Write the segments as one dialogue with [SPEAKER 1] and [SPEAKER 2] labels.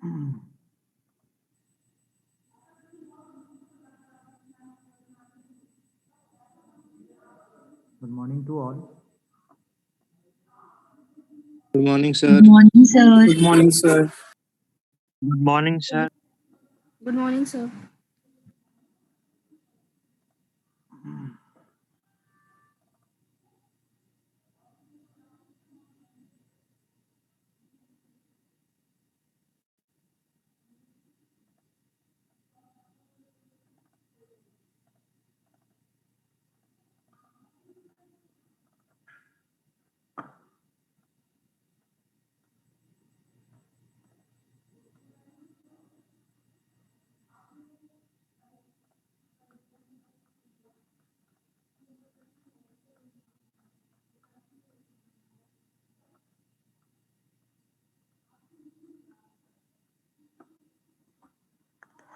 [SPEAKER 1] Good morning to all.
[SPEAKER 2] Good morning, sir.
[SPEAKER 3] Good morning, sir.
[SPEAKER 4] Good morning, sir.
[SPEAKER 2] Good morning, sir.
[SPEAKER 5] Good morning, sir.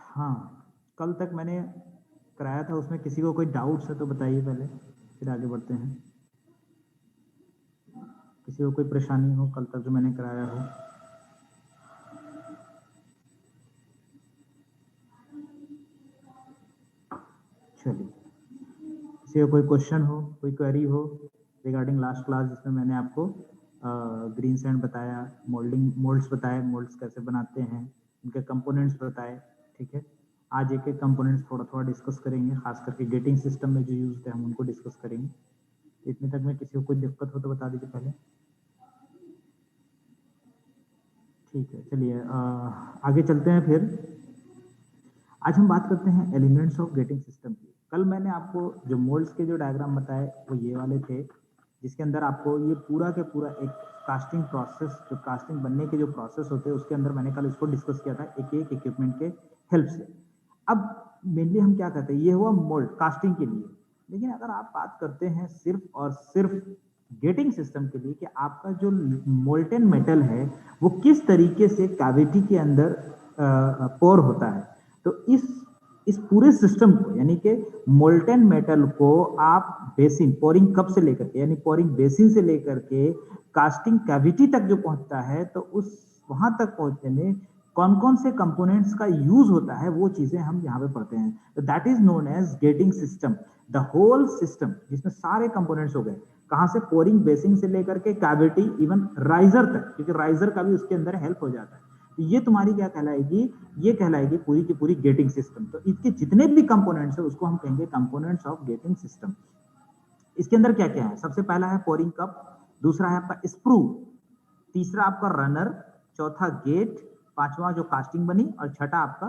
[SPEAKER 1] हाँ, कल तक मैंने कराया था, उसमें किसी को कोई डाउट्स है तो बताइए पहले, फिर आगे बढ़ते हैं। किसी को कोई परेशानी हो कल तक जो मैंने कराया हो? चलिए, किसी को कोई क्वेश्चन हो, कोई क्वेरी हो रिगार्डिंग लास्ट क्लास जिसमें मैंने आपको ग्रीन सैंड बताया, मोल्ड्स बताए, मोल्ड्स कैसे बनाते हैं, उनके कंपोनेंट्स बताए। ठीक है, आज एक एक कंपोनेंट्स थोड़ा थोड़ा डिस्कस करेंगे, खास करके गेटिंग सिस्टम में जो यूज है हम उनको डिस्कस करेंगे। इतने तक में किसी को कोई दिक्कत हो तो बता दीजिए पहले। ठीक है, चलिए आगे चलते हैं। फिर आज हम बात करते हैं एलिमेंट्स ऑफ गेटिंग सिस्टम की। कल मैंने आपको जो मोल्ड्स के जो डायग्राम बताए वो ये वाले थे, जिसके अंदर आपको ये पूरा के पूरा एक कास्टिंग प्रोसेस, जो कास्टिंग बनने के जो प्रोसेस होते हैं उसके अंदर मैंने कल इसको डिस्कस किया था एक एक इक्विपमेंट के हेल्प से। अब मेनली हम क्या कहते हैं, ये हुआ मोल्ड कास्टिंग के लिए। लेकिन अगर आप बात करते हैं सिर्फ और सिर्फ गेटिंग सिस्टम के लिए कि आपका जो मोल्टेन मेटल है वो किस तरीके से कैविटी के अंदर पोर होता है, तो इस पूरे सिस्टम को यानी कि मोल्टेन मेटल को आप बेसिन पोरिंग कप से लेकर के यानी पोरिंग बेसिन से लेकर के कास्टिंग कैविटी तक जो पहुंचता है, तो उस वहां तक पहुंचने में कौन कौन से कंपोनेंट्स का यूज होता है वो चीजें हम यहाँ पे पढ़ते हैं। तो that is known as gating system, the whole system जिसमें सारे कंपोनेंट्स हो गए, कहां से पोरिंग बेसिन से लेकर के कैविटी इवन राइजर तक, क्योंकि राइजर का भी उसके अंदर हेल्प हो जाता है। तो ये तुम्हारी क्या कहलाएगी, ये कहलाएगी पूरी की पूरी गेटिंग सिस्टम। तो इसके जितने भी कंपोनेंट्स है उसको हम कहेंगे कंपोनेंट्स ऑफ गेटिंग सिस्टम। इसके अंदर क्या क्या है, सबसे पहला है पोरिंग कप, दूसरा है आपका स्प्रू, तीसरा आपका रनर, चौथा गेट, पांचवा जो कास्टिंग बनी, और छठा आपका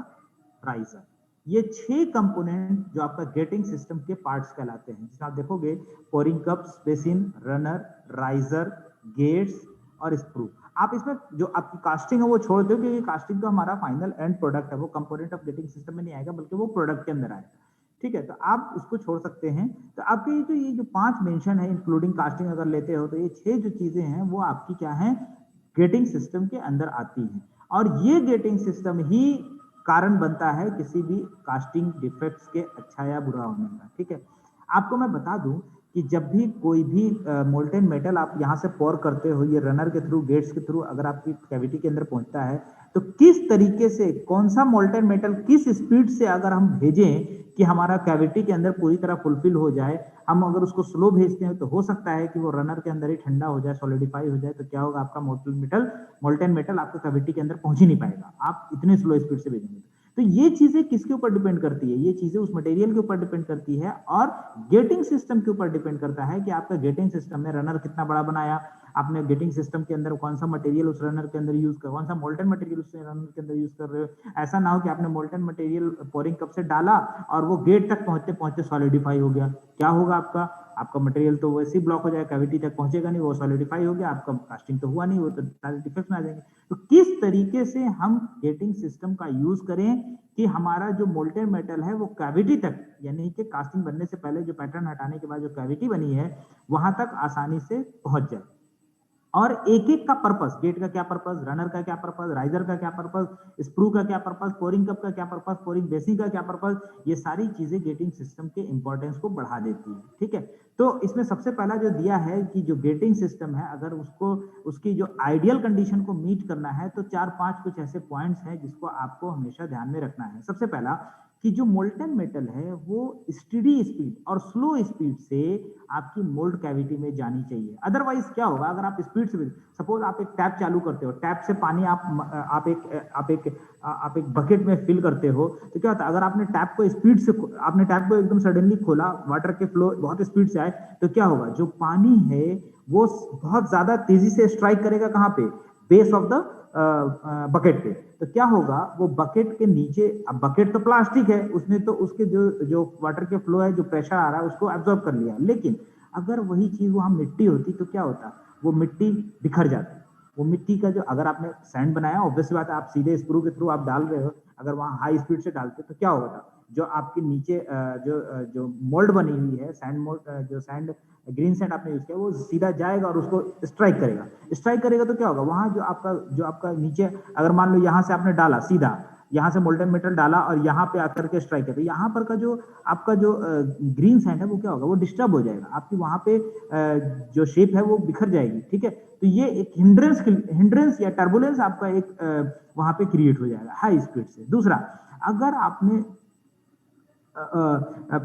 [SPEAKER 1] राइजर। ये 6 कंपोनेंट जो आपका गेटिंग सिस्टम के पार्ट्स कहलाते हैं, जिसमें आप देखोगे pouring cups, basin, runner, riser, gates और स्प्रू। आप इसमें जो आपकी कास्टिंग है वो छोड़ दो, क्योंकि कास्टिंग तो हमारा फाइनल एंड प्रोडक्ट है, वो कंपोनेंट ऑफ गेटिंग सिस्टम में नहीं आएगा, बल्कि वो प्रोडक्ट के अंदर आएगा। ठीक है, तो आप उसको छोड़ सकते हैं। तो आपके ये जो 5 मेंशन है इंक्लूडिंग कास्टिंग अगर लेते हो, तो ये 6 जो चीजें हैं वो आपकी क्या है, गेटिंग सिस्टम के अंदर आती हैं। और ये गेटिंग सिस्टम ही कारण बनता है किसी भी कास्टिंग डिफेक्ट्स के अच्छा या बुरा होने का। ठीक है, आपको मैं बता दूं कि जब भी कोई भी मोल्टेन मेटल आप यहाँ से पोर करते हो, ये रनर के थ्रू, गेट्स के थ्रू अगर आपकी कैविटी के अंदर पहुंचता है, तो किस तरीके से कौन सा मोल्टेन मेटल किस स्पीड से अगर हम भेजें कि हमारा कैविटी के अंदर पूरी तरह फुलफिल हो जाए, हम अगर उसको स्लो भेजते हैं तो हो सकता है कि वो रनर के अंदर ही ठंडा हो जाए, सॉलिडिफाई हो जाए, तो क्या होगा, आपका मोल्टेन मेटल आपका कैविटी के अंदर पहुंच ही नहीं पाएगा, आप इतने स्लो स्पीड से भेजेंगे। तो ये चीजें किसके ऊपर डिपेंड करती है, ये चीजें उस मटेरियल के ऊपर डिपेंड करती है और गेटिंग सिस्टम के ऊपर डिपेंड करता है कि आपका गेटिंग सिस्टम में रनर कितना बड़ा बनाया, आपने गेटिंग सिस्टम के अंदर कौन सा मटेरियल उस रनर के अंदर यूज कर, कौन सा मोल्टन मटेरियल उस रनर के अंदर यूज कर रहे हो। ऐसा ना हो कि आपने मोल्टन मटेरियल पोरिंग कप से डाला और वो गेट तक पहुंचते पहुंचते सॉलिडिफाई हो गया, क्या होगा, आपका मटेरियल तो वैसे ही ब्लॉक हो जाएगा, कैविटी तक पहुंचेगा नहीं, वो सॉलिडिफाई हो गया, आपका कास्टिंग तो हुआ नहीं, वो तो सारे डिफेक्ट्स में आ जाएंगे। तो किस तरीके से हम गेटिंग सिस्टम का यूज करें कि हमारा जो मोल्टेन मेटल है वो कैविटी तक, यानी कि कास्टिंग बनने से पहले जो पैटर्न हटाने के बाद जो कैविटी बनी है वहां तक आसानी से पहुंच जाए। और एक एक का पर्पस, गेट का क्या पर्पस, रनर का क्या पर्पस, राइजर का क्या पर्पस, स्प्रू का क्या पर्पस, पोरिंग कप का क्या पर्पस, पोरिंग बेसिंग का क्या पर्पस, ये सारी चीजें गेटिंग सिस्टम के इंपॉर्टेंस को बढ़ा देती है। ठीक है, तो इसमें सबसे पहला जो दिया है कि जो गेटिंग सिस्टम है, अगर उसको उसकी जो आइडियल कंडीशन को मीट करना है तो 4-5 कुछ ऐसे पॉइंट्स हैं जिसको आपको हमेशा ध्यान में रखना है। सबसे पहला कि जो मोल्टन मेटल है वो स्टेडी स्पीड और स्लो स्पीड से आपकी मोल्ड कैविटी में जानी चाहिए। अदरवाइज क्या होगा, अगर आप स्पीड से, सपोज आप एक टैप चालू करते हो, टैप से पानी आप एक बकेट में फिल करते हो, तो क्या होता है, अगर आपने टैप को स्पीड से, आपने टैप को एकदम सडनली खोला, वाटर के फ्लो बहुत स्पीड से आए, तो क्या होगा, जो पानी है वो बहुत ज्यादा तेजी से स्ट्राइक करेगा कहाँ पे, बेस ऑफ द बकेट पे। तो क्या होगा, वो बकेट के नीचे, अब बकेट तो प्लास्टिक है, उसने तो उसके जो वाटर के फ्लो है, जो प्रेशर आ रहा है उसको एब्जॉर्ब कर लिया, लेकिन अगर वही चीज वहां मिट्टी होती तो क्या होता, वो मिट्टी बिखर जाती। वो मिट्टी का जो, अगर आपने सैंड बनाया, ऑब्वियस बात है, आप सीधे स्क्रू के थ्रू आप डाल रहे हो, अगर वहां हाई स्पीड से डालते तो क्या होगा, जो आपके नीचे जो मोल्ड बनी हुई है, सैंड मोल्ड, जो सैंड ग्रीन सैंड आपने यूज किया, वो सीधा जाएगा और उसको स्ट्राइक करेगा। स्ट्राइक करेगा तो क्या होगा, वहां जो आपका नीचे, अगर मान लो यहाँ से आपने डाला सीधा, यहाँ से मोल्टन मेटल डाला और यहाँ पे आकर के स्ट्राइक है, तो यहाँ पर का जो आपका जो ग्रीन सैंड है वो क्या होगा, वो डिस्टर्ब हो जाएगा, आपकी वहां पे जो शेप है वो बिखर जाएगी। ठीक है, तो ये एक हिंड्रेंस या टर्बुलेंस आपका एक वहां पे क्रिएट हो जाएगा हाई स्पीड से। दूसरा, अगर आपने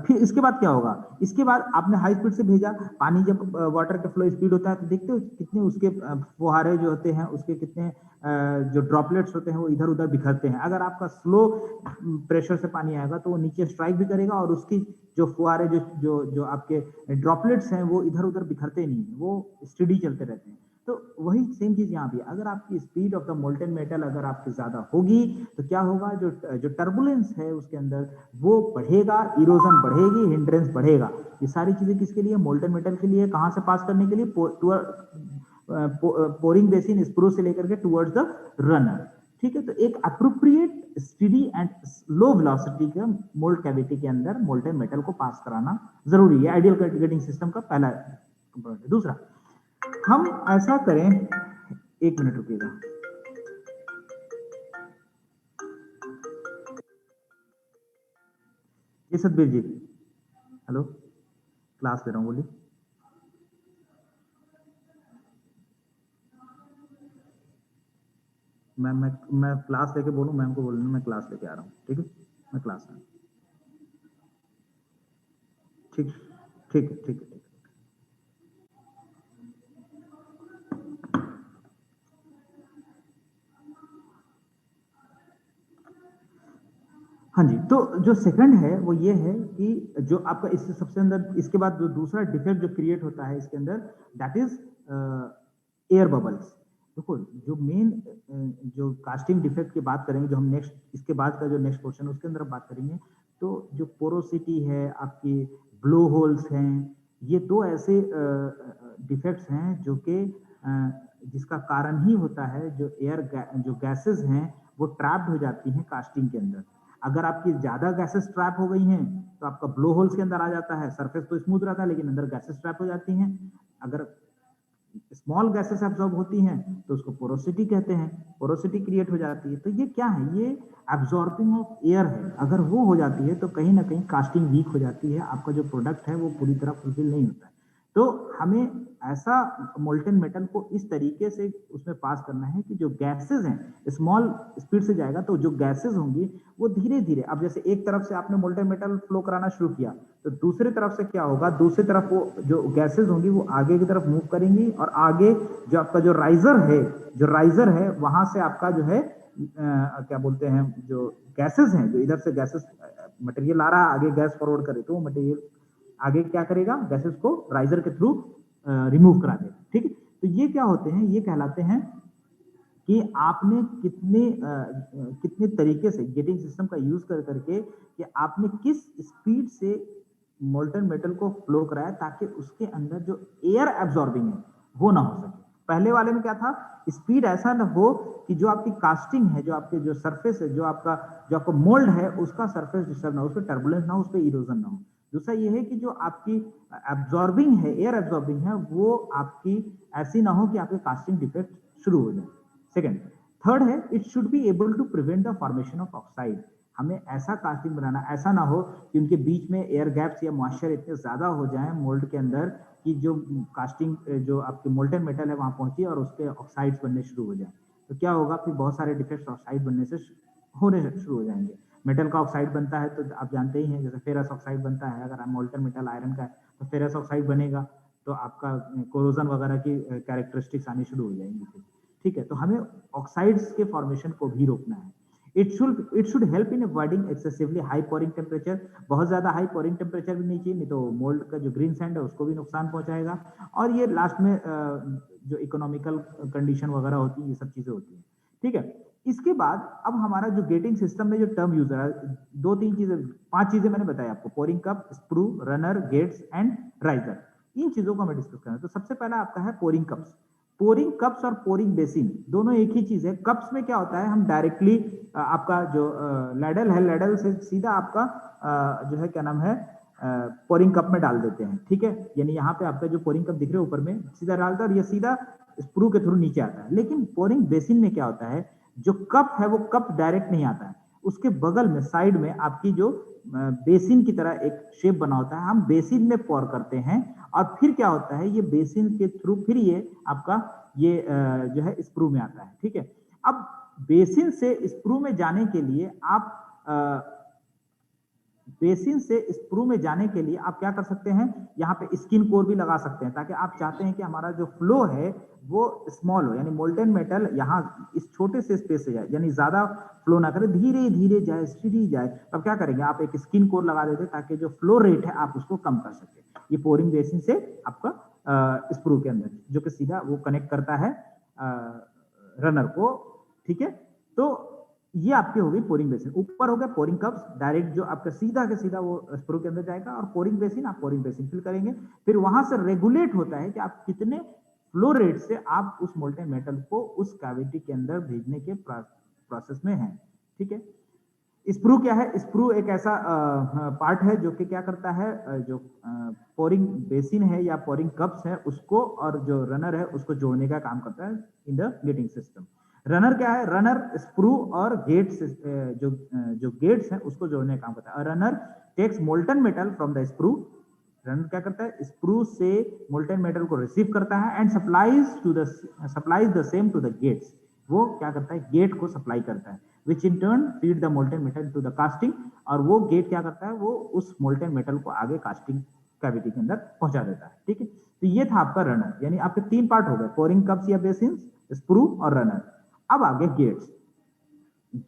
[SPEAKER 1] फिर इसके बाद क्या होगा, इसके बाद आपने हाई स्पीड से भेजा पानी, जब वाटर का फ्लो स्पीड होता है तो देखते हो कितने उसके फुहारे जो होते हैं, उसके कितने जो ड्रॉपलेट्स होते हैं वो इधर उधर बिखरते हैं। अगर आपका स्लो प्रेशर से पानी आएगा तो वो नीचे स्ट्राइक भी करेगा और उसकी जो फुहारे जो आपके ड्रॉपलेट्स हैं वो इधर उधर बिखरते नहीं है, वो स्टेडी चलते रहते हैं। तो वही सेम चीज यहाँ भी, अगर आपकी speed of the molten metal अगर आपकी ज्यादा होगी तो क्या होगा, जो टर्बुलेंस है उसके अंदर वो बढ़ेगा, इरोजन बढ़ेगी, हिंड्रेंस बढ़ेगा। ये सारी चीजें किसके लिए, मोल्टन मेटल के लिए, कहां से पास करने के लिए, पोरिंग बेसिन स्प्रू से लेकर के टुवर्ड्स द रनर। ठीक है, तो एक appropriate steady and low velocity का मोल्ड कैविटी के अंदर मोल्टन मेटल को पास कराना जरूरी है, आइडियल गेटिंग सिस्टम का पहला कंपोनेंट है। दूसरा, हम ऐसा करें, एक मिनट रुकिएगा, ये सतबीर जी, हेलो, क्लास ले रहा हूँ, बोलिए। मैं क्लास लेके बोलूँ, मैम को बोलूँ मैं क्लास लेके आ रहा हूँ, ठीक है, मैं क्लास में, ठीक ठीक है, ठीक है। हाँ जी, तो जो सेकंड है वो ये है कि जो आपका इससे सबसे अंदर, इसके बाद जो दूसरा डिफेक्ट जो क्रिएट होता है इसके अंदर, दैट इज एयर बबल्स। देखो, जो मेन जो कास्टिंग डिफेक्ट की बात करेंगे, जो हम नेक्स्ट, इसके बाद का जो नेक्स्ट क्वेश्चन उसके अंदर बात करेंगे, तो जो पोरोसिटी है, आपकी ब्लो होल्स हैं, ये दो ऐसे डिफेक्ट्स हैं जो कि जिसका कारण ही होता है जो जो गैसेस हैं वो ट्रैप्ड हो जाती हैं कास्टिंग के अंदर। अगर आपकी ज्यादा गैसेस ट्रैप हो गई हैं तो आपका ब्लो होल्स के अंदर आ जाता है, सरफेस तो स्मूथ रहता है लेकिन अंदर गैसेस ट्रैप हो जाती हैं। अगर स्मॉल गैसेस एब्जॉर्ब होती हैं तो उसको पोरोसिटी कहते हैं, पोरोसिटी क्रिएट हो जाती है। तो ये क्या है, ये एब्जॉर्बिंग ऑफ एयर है। अगर वो हो जाती है तो कहीं ना कहीं कास्टिंग वीक हो जाती है, आपका जो प्रोडक्ट है वो पूरी तरह फुलफिल नहीं होता है। तो हमें ऐसा मोल्टन मेटल को इस तरीके से उसमें पास करना है कि जो गैसेस हैं स्मॉल स्पीड से जाएगा, तो जो गैसेस होंगी वो धीरे धीरे, अब जैसे एक तरफ से आपने मोल्टन मेटल फ्लो कराना शुरू किया तो दूसरी तरफ से क्या होगा, दूसरी तरफ वो जो गैसेस होंगी वो आगे की तरफ मूव करेंगी और आगे जो आपका जो राइजर है वहां से आपका जो है क्या बोलते हैं, जो गैसेस हैं, जो इधर से गैसेस मटेरियल आ रहा है आगे गैस फॉरवर्ड करे तो वो मटेरियल आगे क्या करेगा, गैसेस को राइजर के थ्रू रिमूव करा देगा। ठीक है, तो ये क्या होते हैं, ये कहलाते हैं कि आपने कितने तरीके से गेटिंग सिस्टम का यूज कर करके कि आपने किस स्पीड से मोल्टन मेटल को फ्लो कराया ताकि उसके अंदर जो एयर एब्जॉर्बिंग है वो ना हो सके। पहले वाले में क्या था, स्पीड ऐसा ना हो कि जो आपकी कास्टिंग है, जो आपके जो सरफेस है, जो आपका मोल्ड है उसका सरफेस डिस्टर्ब ना हो, उस पर टर्बुलेंस ना हो, उस पर इरोजन ना हो। दूसरा ये है कि जो आपकी एब्जॉर्बिंग है, एयर एब्जॉर्बिंग है, वो आपकी ऐसी ना हो कि आपके कास्टिंग डिफेक्ट शुरू हो जाए। सेकंड, थर्ड है it should be able to prevent the formation of oxide. हमें ऐसा कास्टिंग बनाना, ऐसा ना हो कि उनके बीच में एयर गैप्स या मॉइस्चर इतने ज्यादा हो जाएं मोल्ड के अंदर कि जो कास्टिंग जो आपके मोल्टन मेटल है वहां पहुंची और उसके ऑक्साइड्स बनने शुरू हो जाए। तो क्या होगा, फिर बहुत सारे डिफेक्ट्स ऑक्साइड बनने से होने शुरू हो जाएंगे। मेटल का ऑक्साइड बनता है तो आप जानते ही हैं, जैसे फेरस ऑक्साइड बनता है, अगर मोल्टन मेटल आयरन का है तो फेरस ऑक्साइड बनेगा, तो आपका कोरोजन वगैरह की कैरेक्टरिस्टिक्स आनी शुरू हो जाएंगी। ठीक है, तो हमें ऑक्साइड्स के फॉर्मेशन को भी रोकना है। It should help in avoiding excessively high pouring temperature. बहुत ज्यादा हाई पोरिंग टेम्परेचर भी नहीं चाहिए, नहीं तो मोल्ड का जो ग्रीन सैंड है उसको भी नुकसान पहुंचाएगा। और ये लास्ट में जो इकोनॉमिकल कंडीशन वगैरह होती है, ये सब चीजें होती हैं। ठीक है, इसके बाद अब हमारा जो गेटिंग सिस्टम में जो टर्म यूजर है, दो तीन चीजें, पांच चीजें मैंने बताया आपको, pouring cup, sprue, runner, gates and riser. इन चीजों को हमें डिस्कस करना है। तो सबसे पहला आपका है पोरिंग कप्स। पोरिंग कप्स और पोरिंग बेसिन दोनों एक ही चीज है। कप्स में क्या होता है, हम डायरेक्टली आपका जो लैडल है, लैडल से सीधा आपका जो है क्या नाम है पोरिंग कप में डाल देते हैं। ठीक है, यानी यहाँ पे आपका जो पोरिंग कप दिख रहे हैं ऊपर में सीधा डालता है और ये सीधा स्प्रू के थ्रू नीचे आता है। लेकिन पोरिंग बेसिन में क्या होता है, जो कप है वो कप डायरेक्ट नहीं आता है, उसके बगल में साइड में आपकी जो बेसिन की तरह एक शेप बना होता है, हम बेसिन में पोर करते हैं और फिर क्या होता है, ये बेसिन के थ्रू फिर ये आपका ये जो है स्प्रू में आता है। ठीक है, अब बेसिन से स्प्रू में जाने के लिए आप बेसिन से स्प्रू में जाने के लिए आप क्या कर सकते हैं, यहाँ पे स्किन कोर भी लगा सकते हैं, ताकि आप चाहते हैं कि हमारा जो फ्लो है वो स्मॉल हो, यानी मोल्टन मेटल यहाँ इस छोटे से स्पेस से जाए, यानी ज्यादा फ्लो ना करे, धीरे धीरे जाए, सीधी जाए। तब क्या करेंगे, आप एक स्किन कोर लगा देते ताकि जो फ्लो रेट है आप उसको कम कर सके। ये पोरिंग बेसिन से आपका स्प्रू के अंदर जो कि सीधा वो कनेक्ट करता है रनर को। ठीक है, तो ये आपकी हो गई पोरिंग बेसिन। ऊपर हो गया पोरिंग कप्स, डायरेक्ट जो आपका सीधा के सीधा वो स्प्रू के अंदर जाएगा, और पोरिंग बेसिन, आप पोरिंग बेसिन फिल करेंगे। फिर वहां से रेगुलेट होता है कि आप कितने फ्लो रेट से आप उस मोल्टेन मेटल को उस कैविटी के अंदर भेजने के प्रोसेस में हैं। ठीक है, स्प्रू क्या है, स्प्रू एक ऐसा पार्ट है जो कि क्या करता है, जो पोरिंग बेसिन है या पोरिंग कप्स है उसको और जो रनर है उसको जोड़ने का काम करता है in the gating system. Runner क्या है, रनर स्प्रू और गेट्स जो गेट्स हैं उसको जोड़ने का काम करता है। Runner takes molten metal from the sprue. Runner क्या करता है, स्प्रू से मोल्टन मेटल को रिसीव करता है and supplies the same to the gates. वो क्या करता है, गेट को सप्लाई करता है, which in turn feed the molten metal to the casting. और वो गेट क्या करता है, वो उस मोल्टन मेटल को आगे कास्टिंग कैविटी के अंदर पहुंचा देता है। ठीक है, तो ये था आपका रनर, यानी आपके तीन पार्ट हो गए, पोरिंग कप्स या बेसिन, स्प्रू और रनर। अब आगे गेट्स।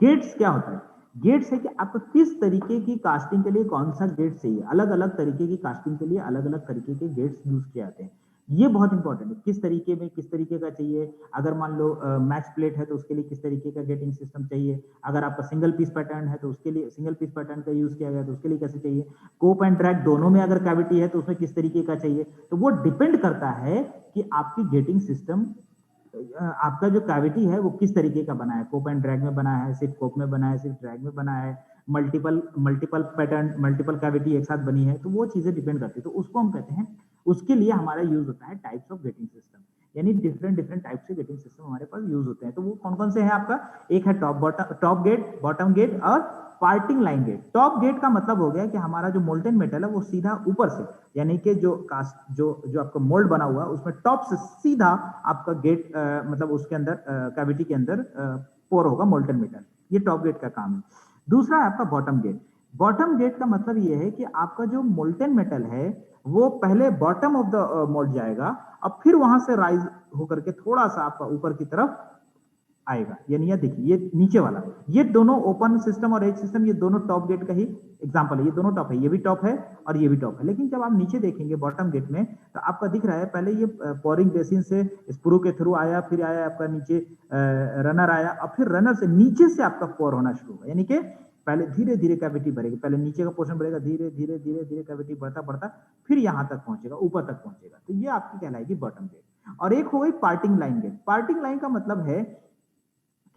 [SPEAKER 1] गेट्स क्या होता है, गेट्स है कि आपको किस तरीके की कास्टिंग के लिए कौन सा गेट चाहिए। अलग अलग तरीके की कास्टिंग के लिए अलग अलग तरीके के गेट्स यूज किए जाते हैं। ये बहुत इंपॉर्टेंट है, किस तरीके में किस तरीके का चाहिए। अगर मान लो मैच प्लेट है तो उसके लिए किस तरीके का गेटिंग सिस्टम चाहिए। अगर आपका सिंगल पीस पैटर्न है तो उसके लिए सिंगल पीस पैटर्न का यूज किया गया तो उसके लिए कैसे चाहिए। कोप एंड ड्रैग दोनों में अगर कैविटी है तो उसमें किस तरीके का चाहिए। तो वो डिपेंड करता है कि आपकी गेटिंग सिस्टम, आपका जो कैविटी है वो किस तरीके का बना है। कोप एंड ड्रैग में बना है, सिर्फ कोप में बना है, सिर्फ ड्रैग में बना है, मल्टीपल पैटर्न मल्टीपल कैविटी एक साथ बनी है, तो वो चीजें डिपेंड करती है। तो उसको हम कहते हैं, उसके लिए हमारा यूज होता है टाइप्स ऑफ गेटिंग सिस्टम, यानी डिफरेंट डिफरेंट टाइप से गेटिंग सिस्टम हमारे पास यूज होते हैं। तो वो कौन कौन से हैं आपका, एक है टॉप गेट, बॉटम गेट और parting line gate. Top gate का मतलब हो गया कि हमारा जो मोल्टन मेटल है वो सीधा ऊपर से, यानी कि जो कास्ट जो आपका मोल्ड बना हुआ है उसमें टॉप से सीधा आपका गेट मतलब उसके अंदर कैविटी के अंदर पोर होगा मोल्टन मेटल। ये टॉप गेट का काम है। दूसरा है आपका बॉटम गेट। बॉटम गेट का मतलब ये है कि आपका जो मोल्टन मेटल है वो पहले बॉटम ऑफ द मोल्ड जाएगा और फिर वहां से राइज होकर के थोड़ा सा आपका ऊपर की तरफ आएगा। यानी ये देखिए, ये नीचे वाला, ये दोनों ओपन सिस्टम और एज सिस्टम, ये दोनों टॉप गेट का ही एग्जांपल है। ये दोनों टॉप है, ये भी टॉप है और ये भी टॉप है। लेकिन जब आप नीचे देखेंगे बॉटम गेट में तो आपका दिख रहा है, पहले ये पोरिंग बेसिन से स्प्रू के थ्रू आया, फिर आया आपका नीचे रनर आया और फिर रनर से नीचे से आपका पोर होना शुरू हुआ। यानी कि पहले धीरे धीरे कैविटी बढ़ेगी, पहले नीचे का पोर्शन बढ़ेगा, धीरे धीरे धीरे धीरे कैविटी बढ़ता बढ़ता फिर यहां तक पहुंचेगा, ऊपर तक पहुंचेगा। तो ये आपकी कहलाएगी बॉटम गेट। और एक हो गई parting line gate. Parting line का मतलब है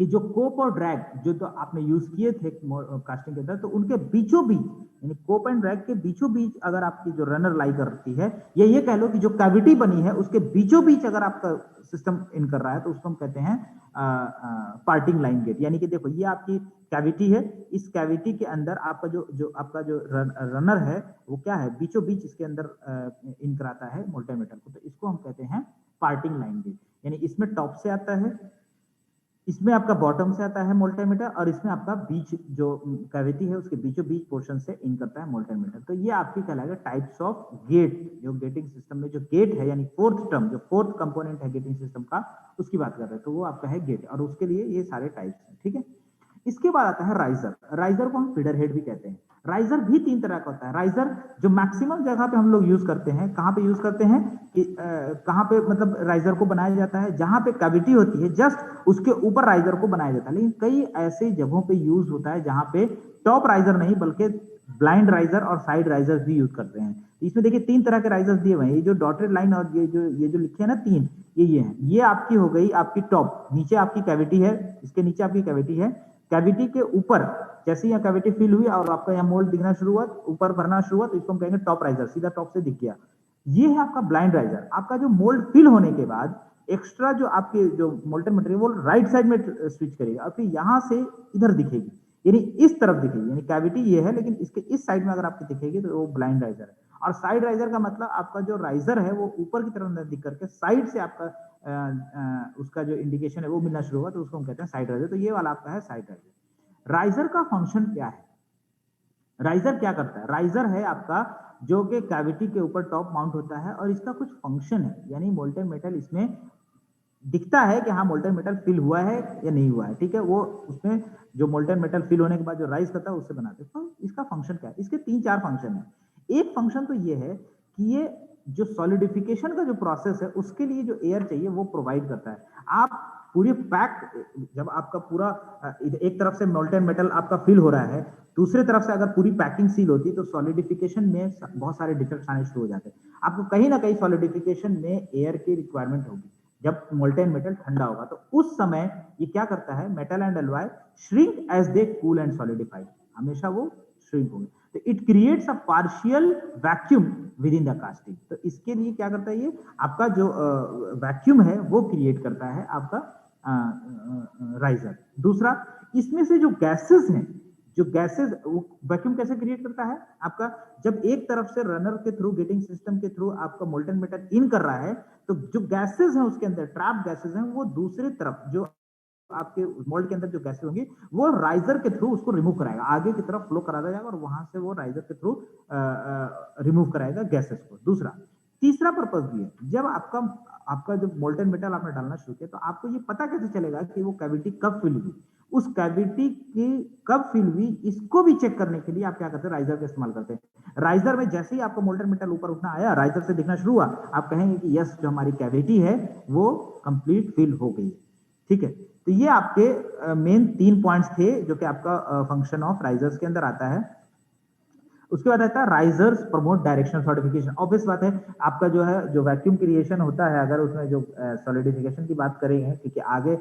[SPEAKER 1] कि जो कोप और ड्रैग जो तो आपने यूज किए थे कास्टिंग के अंदर, तो उनके बीचों बीच यानी कोप एंड ड्रैग के बीचों बीच अगर आपकी जो रनर लाई करती है, या ये कह लो कि जो कैविटी बनी है उसके बीचों बीच अगर आपका सिस्टम इन कर रहा है, तो उसको हम कहते हैं पार्टिंग लाइन गेट। यानी कि देखो ये आपकी कैविटी है, इस कैविटी के अंदर आपका जो आपका जो रनर है वो क्या है, बीचों बीच इसके अंदर इन कराता है मोल्टेन मेटल को, तो इसको हम कहते हैं पार्टिंग लाइन गेट। यानी इसमें टॉप से आता है, इसमें आपका बॉटम से आता है मोल्टेन मेटल, और इसमें आपका बीच जो कैविटी है उसके बीचों बीच पोर्शन से इन करता है मोल्टेन मेटल। तो ये आपकी कहलाएगा टाइप्स ऑफ गेट। जो गेटिंग सिस्टम में जो गेट है यानी फोर्थ टर्म, जो फोर्थ कंपोनेंट है गेटिंग सिस्टम का, उसकी बात कर रहे हैं, तो वो आपका है गेट, और उसके लिए ये सारे टाइप्स हैं। ठीक है, इसके बाद आता है राइजर। राइजर को हम फीडर हेड भी कहते हैं। राइजर भी तीन तरह का होता है। राइजर जो मैक्सिमम जगह पे हम लोग यूज करते हैं, कहाँ पे यूज करते हैं कि कहाँ पे मतलब राइजर को बनाया जाता है, जहां पे कैविटी होती है जस्ट उसके ऊपर राइजर को बनाया जाता है। लेकिन कई ऐसे जगहों पे यूज होता है जहां पे टॉप राइजर नहीं बल्कि ब्लाइंड राइजर और साइड राइजर भी यूज करते हैं। इसमें देखिए तीन तरह के राइजर्स दिए हुए हैं, ये जो डॉटेड लाइन और ये जो लिखे हैं ना तीन, ये हैं। ये आपकी हो गई आपकी टॉप, नीचे आपकी कैविटी है, इसके नीचे आपकी कैविटी है, कैविटी के ऊपर जैसे यहाँ कैविटी फिल हुई और आपका यहाँ मोल्ड दिखना शुरू हुआ, ऊपर भरना शुरू हुआ, तो इसको हम कहेंगे टॉप राइजर, सीधा टॉप से दिख गया। ये है आपका ब्लाइंड राइजर। आपका जो मोल्ड फिल होने के बाद एक्स्ट्रा जो आपके जो मोल्टन मटेरियल वो राइट साइड में स्विच करेगा और फिर यहाँ से इधर दिखेगी, यानी इस तरफ दिखेगी, यानी कैविटी ये है लेकिन इसके इस साइड में अगर आपको दिखेगी तो वो ब्लाइंड राइजर है। और साइड राइजर का मतलब आपका जो राइजर है वो ऊपर की तरफ दिख करके साइड से आपका उसका जो इंडिकेशन है वो मिलना शुरू होगा, तो उसको हम कहते हैं साइड राइजर। तो ये वाला आपका है साइड राइजर। राइजर का फंक्शन क्या है? राइजर क्या करता है? राइजर है आपका जो कि कैविटी के ऊपर टॉप माउंट होता है और इसका कुछ फंक्शन है, यानी मोल्टेन मेटल इसमें दिखता है कि हाँ मोल्टेन मेटल फिल हुआ है या नहीं हुआ है। ठीक है, वो उसमें जो मोल्टेन मेटल फिल होने के बाद जो राइज करता है उससे बनाते हैं। तो इसका फंक्शन क्या है? इसके तीन चार फंक्शन है। एक फंक्शन तो ये है कि ये जो सॉलिडिफिकेशन का जो प्रोसेस है उसके लिए जो एयर चाहिए वो प्रोवाइड करता है। आप पूरी पैक, जब आपका पूरा एक तरफ से मोल्टेन मेटल आपका फिल हो रहा है, दूसरी तरफ से अगर पूरी पैकिंग सील होती है तो सॉलिडिफिकेशन में बहुत सारे डिफेक्ट्स आने शुरू हो जाते हैं। आपको कहीं ना कहीं सॉलिडिफिकेशन में एयर की रिक्वायरमेंट होगी। जब मोल्टेन मेटल ठंडा होगा तो उस समय ये क्या करता है, metal and alloy shrink as they cool and solidify, हमेशा वो श्रिंक होंगे। तो it creates a partial vacuum within the casting. तो इसके लिए क्या करता है, ये आपका जो वैक्यूम है वो क्रिएट करता है आपका राइजर। दूसरा, इसमें से जो गैसेस हैं, जो गैसेस वैक्यूम कैसे क्रिएट करता है आपका, जब एक तरफ से रनर के थ्रू गेटिंग सिस्टम के थ्रू आपका मोल्टेन मेटल इन कर रहा है तो जो गैसेस हैं उसके अंदर ट्रैप गैसेस हैं, वो दूसरी तरफ जो आपके मोल्ड के अंदर जो गैसेस होंगी वो राइजर के थ्रू उसको रिमूव कराएगा, आगे की तरफ फ्लो करा जाएगा और वहां से वो राइजर के थ्रू रिमूव कराएगा गैसेस को। दूसरा, तीसरा पर्पस भी है, जब आपका जो मोल्टेन मेटल आपने डालना शुरू किया तो आपको ये पता कैसे चलेगा कि वो कैविटी कब फिल हुई, उस कैविटी की कब फिल हुई, इसको भी चेक करने के लिए आप क्या करते हैं, राइजर का इस्तेमाल करते हैं। राइजर में जैसे ही आपको मोल्टेन मेटल ऊपर उठना आया, राइजर से दिखना शुरू हुआ, आप कहेंगे कि यस जो हमारी कैविटी है वो कंप्लीट फिल हो गई। ठीक है, तो ये आपके मेन 3 पॉइंट्स थे जो कि आपका फंक्शन ऑफ राइजर्स के अंदर आता है। उसके बाद आता है risers promote directional solidification. Obvious बात है, आपका जो है जो वैक्यूम क्रिएशन होता है, अगर उसमें जो सॉलिडिफिकेशन की बात करेंगे, क्योंकि आगे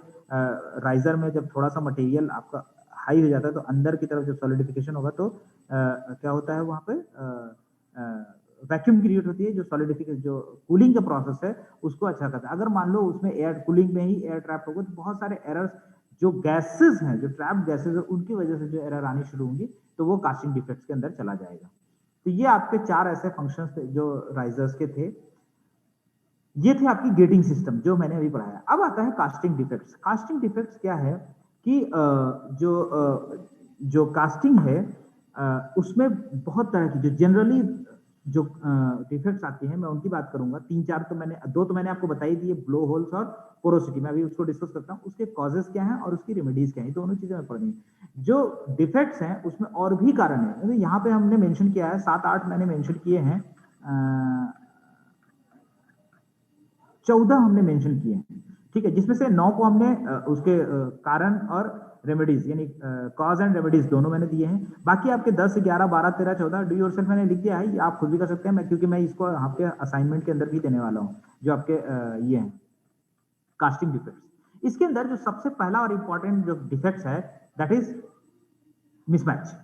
[SPEAKER 1] राइजर में जब थोड़ा सा मटेरियल आपका हाई हो जाता है तो अंदर की तरफ जब सॉलिडिफिकेशन होगा तो क्या होता है वहां पे वैक्यूम क्रिएट होती है, जो सॉलिडिफिकेशन जो कूलिंग का प्रोसेस है उसको अच्छा करता है। अगर मान लो उसमें एयर कूलिंग में ही एयर ट्रैप होगा तो बहुत सारे एरर्स, जो गैसेस हैं, जो ट्रैप गैसेस है, उनकी वजह से जो एरर आनी शुरू होंगी तो वो कास्टिंग डिफेक्ट्स के अंदर चला जाएगा। तो ये आपके 4 ऐसे फंक्शंस थे जो राइजर्स के थे। ये थे आपकी गेटिंग सिस्टम जो मैंने अभी पढ़ाया। अब आता है कास्टिंग डिफेक्ट्स। कास्टिंग डिफेक्ट्स क्या है कि जो कास्टिंग है उसमें बहुत तरह की जो जनरली जो डिफेक्ट्स आती हैं, मैं उनकी बात करूंगा। 3-4 तो मैंने 2 तो मैंने आपको बताई दी है, ब्लो होल्स और पोरोसिटी। मैं अभी उसको डिस्कस करता हूँ, उसके कॉजेस क्या हैं और उसकी रेमेडीज क्या है, दोनों चीजें मैं पढ़नी है। जो डिफेक्ट्स हैं उसमें और भी कारण है, यहाँ पे हमने मेंशन किया है 7-8 मैंने मेंशन किए हैं, 14 हमने मेंशन किए हैं। ठीक है, जिसमें से 9 को हमने उसके कारण और रेमेडीज यानी कॉज एंड रेमेडीज दोनों मैंने दिए हैं। बाकी आपके 10, 11, 12, 13, 14 डू योरसेल्फ मैंने लिख दिया है, आप खुद भी कर सकते हैं। मैं क्योंकि मैं इसको आपके असाइनमेंट के अंदर भी देने वाला हूँ, जो आपके ये हैं कास्टिंग डिफेक्ट्स। इसके अंदर जो सबसे पहला और इंपॉर्टेंट जो डिफेक्ट्स है दैट इज मिसमैच।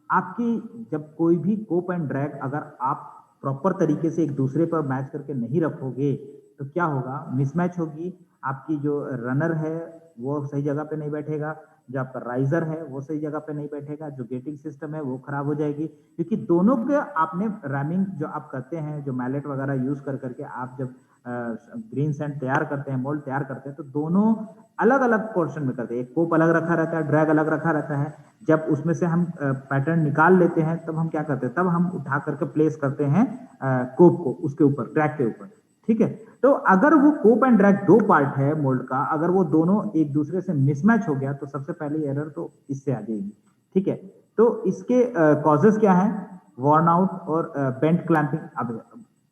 [SPEAKER 1] आपकी जब कोई भी कोप एंड ड्रैग अगर आप प्रॉपर तरीके से एक दूसरे पर मैच करके नहीं रखोगे तो क्या होगा, मिसमैच होगी। आपकी जो रनर है वो सही जगह पे नहीं बैठेगा, जो आपका राइजर है वो सही जगह पे नहीं बैठेगा, जो गेटिंग सिस्टम है वो खराब हो जाएगी, क्योंकि दोनों के आपने रैमिंग जो आप करते हैं, जो मैलेट वगैरह यूज कर करके आप जब ग्रीन सैंड तैयार करते हैं, मोल्ड तैयार करते हैं, तो दोनों अलग अलग पोर्शन में करते हैं। एक कोप अलग रखा रहता है, ड्रैग अलग रखा रहता है। जब उसमें से हम पैटर्न निकाल लेते हैं तब हम क्या करते हैं, तब हम उठा करके प्लेस करते हैं कोप को उसके ऊपर, ड्रैग के ऊपर, ठीक है। तो अगर वो कोप एंड ड्रैग दो पार्ट है मोल्ड का, अगर वो दोनों एक दूसरे से मिसमैच हो गया तो सबसे पहली एरर तो इससे आ जाएगी, ठीक है। तो इसके कॉजेस क्या है, वॉर्न आउट और बेंट क्लैंपिंग। अब